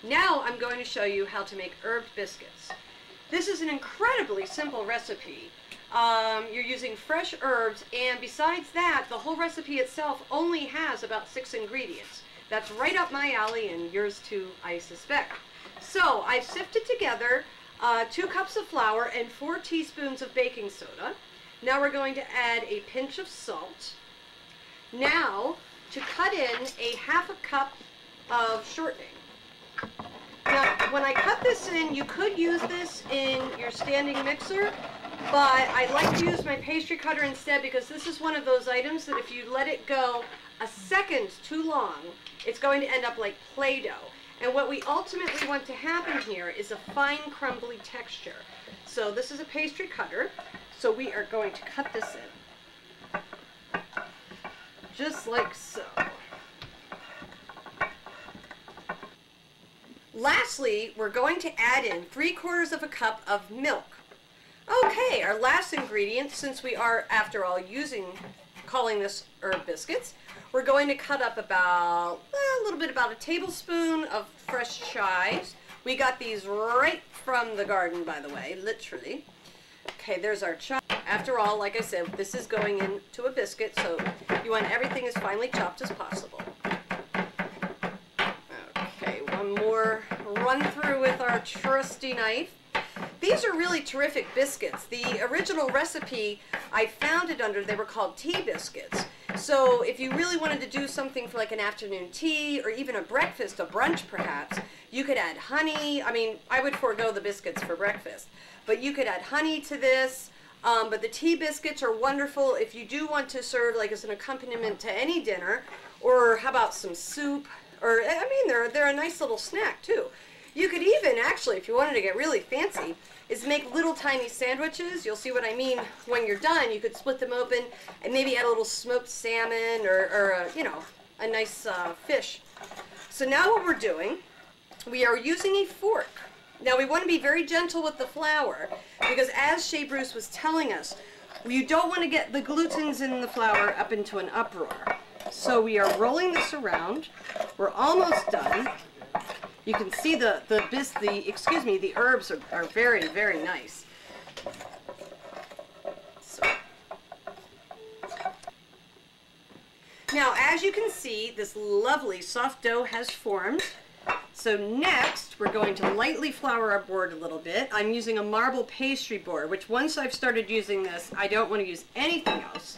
Now I'm going to show you how to make herbed biscuits. This is an incredibly simple recipe. You're using fresh herbs, and besides that, the whole recipe itself only has about 6 ingredients. That's right up my alley, and yours too, I suspect. So I've sifted together 2 cups of flour and 4 teaspoons of baking soda. Now we're going to add a pinch of salt. Now, to cut in a ½ cup of shortening. Now, when I cut this in, you could use this in your standing mixer, but I like to use my pastry cutter instead because this is one of those items that if you let it go a second too long, it's going to end up like Play-Doh. And what we ultimately want to happen here is a fine crumbly texture. So this is a pastry cutter, so we are going to cut this in. Just like so. Lastly, we're going to add in 3/4 cup of milk. Okay, our last ingredient, since we are, after all, calling this herb biscuits, we're going to cut up about, a little bit about a tablespoon of fresh chives. We got these right from the garden, by the way, literally. Okay, there's our chive. After all, like I said, this is going into a biscuit, so you want everything as finely chopped as possible. Okay, one more run through with our trusty knife. These are really terrific biscuits. The original recipe I found it under, they were called tea biscuits. So if you really wanted to do something for like an afternoon tea or even a breakfast, a brunch perhaps, you could add honey. I mean, I would forego the biscuits for breakfast, but you could add honey to this. But the tea biscuits are wonderful if you do want to serve like as an accompaniment to any dinner, or how about some soup, or I mean they're a nice little snack too. You could even actually, if you wanted to get really fancy, is make little tiny sandwiches. You'll see what I mean when you're done. You could split them open and maybe add a little smoked salmon or you know, a nice fish. So now what we're doing, we are using a fork. Now we want to be very gentle with the flour because as Shea Bruce was telling us, you don't want to get the glutens in the flour up into an uproar. So we are rolling this around. We're almost done. You can see the herbs are very, very nice. So. Now, as you can see, this lovely soft dough has formed. So next, we're going to lightly flour our board a little bit. I'm using a marble pastry board, which once I've started using this, I don't want to use anything else.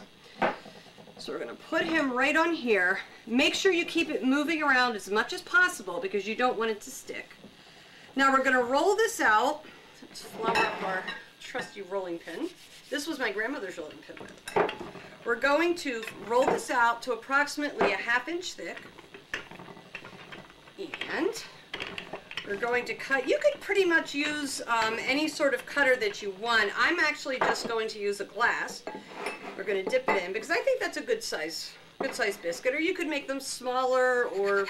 So we're going to put him right on here. Make sure you keep it moving around as much as possible because you don't want it to stick. Now we're going to roll this out. Let's flour up our trusty rolling pin. This was my grandmother's rolling pin, by the way. We're going to roll this out to approximately a ½ inch thick. And we're going to cut. You could pretty much use any sort of cutter that you want. I'm actually just going to use a glass. We're going to dip it in because I think that's a good size biscuit, or you could make them smaller or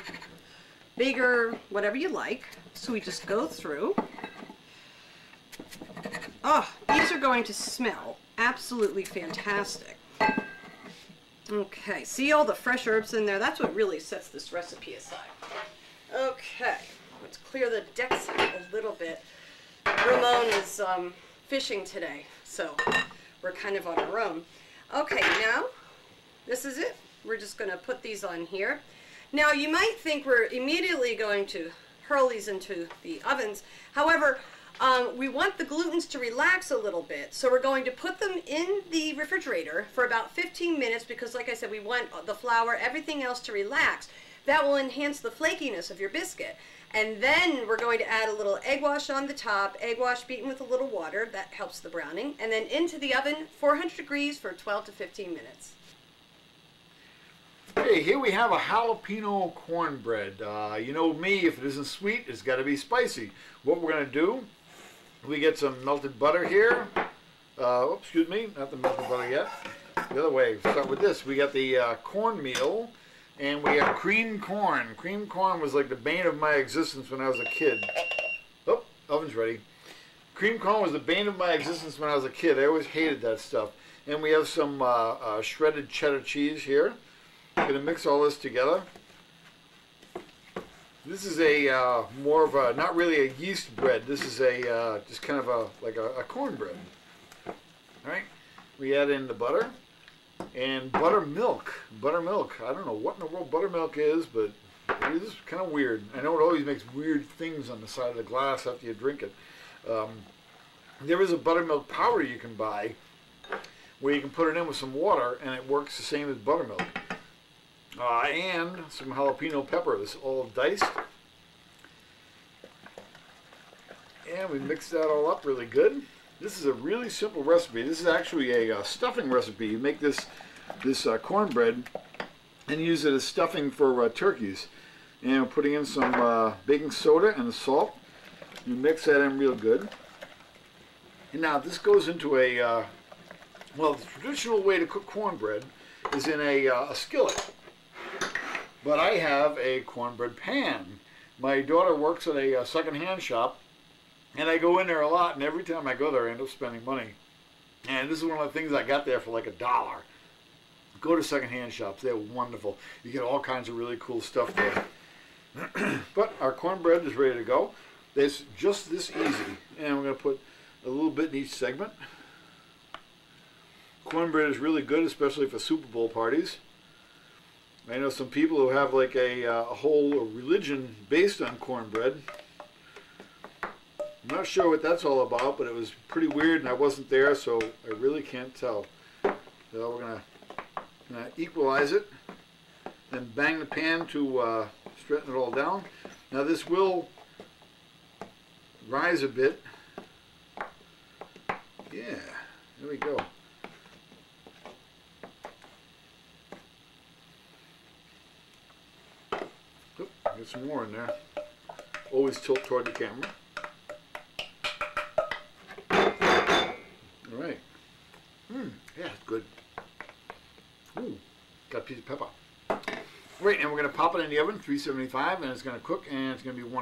bigger, whatever you like. So we just go through. Oh, these are going to smell absolutely fantastic. Okay, see all the fresh herbs in there? That's what really sets this recipe aside. Okay, let's clear the decks out a little bit. Ramon is fishing today, so we're kind of on our own. Okay, now this is it. We're just going to put these on here. Now you might think we're immediately going to hurl these into the ovens. However, we want the glutens to relax a little bit, so we're going to put them in the refrigerator for about 15 minutes because, like I said, we want the flour, everything else to relax. That will enhance the flakiness of your biscuit. And then we're going to add a little egg wash on the top, egg wash beaten with a little water, that helps the browning, and then into the oven, 400 degrees for 12 to 15 minutes. Okay, here we have a jalapeno cornbread. You know me, if it isn't sweet, it's got to be spicy. What we're going to do, we get some melted butter here. Oops, excuse me, not the melted butter yet. The other way, start with this. We got the cornmeal. And we have cream corn. Cream corn was like the bane of my existence when I was a kid. Oh, oven's ready. Cream corn was the bane of my existence when I was a kid. I always hated that stuff. And we have some shredded cheddar cheese here. I'm going to mix all this together. This is a more of a, not really a yeast bread. This is a just kind of like a cornbread. All right, we add in the butter and buttermilk. Buttermilk. I don't know what in the world buttermilk is, but it is kind of weird. I know it always makes weird things on the side of the glass after you drink it. There is a buttermilk powder you can buy where you can put it in with some water and it works the same as buttermilk. And some jalapeno peppers, all diced. And we mix that all up really good. This is a really simple recipe. This is actually a stuffing recipe. You make this cornbread and use it as stuffing for turkeys. And we're putting in some baking soda and the salt. You mix that in real good. And now this goes into a, well, the traditional way to cook cornbread is in a skillet. But I have a cornbread pan. My daughter works at a second-hand shop, and I go in there a lot, and every time I go there I end up spending money. And this is one of the things I got there for like $1. Go to second-hand shops. They're wonderful. You get all kinds of really cool stuff there. But our cornbread is ready to go. It's just this easy. And we're going to put a little bit in each segment. Cornbread is really good, especially for Super Bowl parties. I know some people who have like a whole religion based on cornbread. I'm not sure what that's all about, but it was pretty weird and I wasn't there, so I really can't tell. So we're going to equalize it, then bang the pan to straighten it all down. Now this will rise a bit. Yeah, there we go. Get some more in there. Always tilt toward the camera. All right. Yeah, it's good. Ooh, got a piece of pepper. Right, and we're going to pop it in the oven, 375, and it's going to cook, and it's going to be one.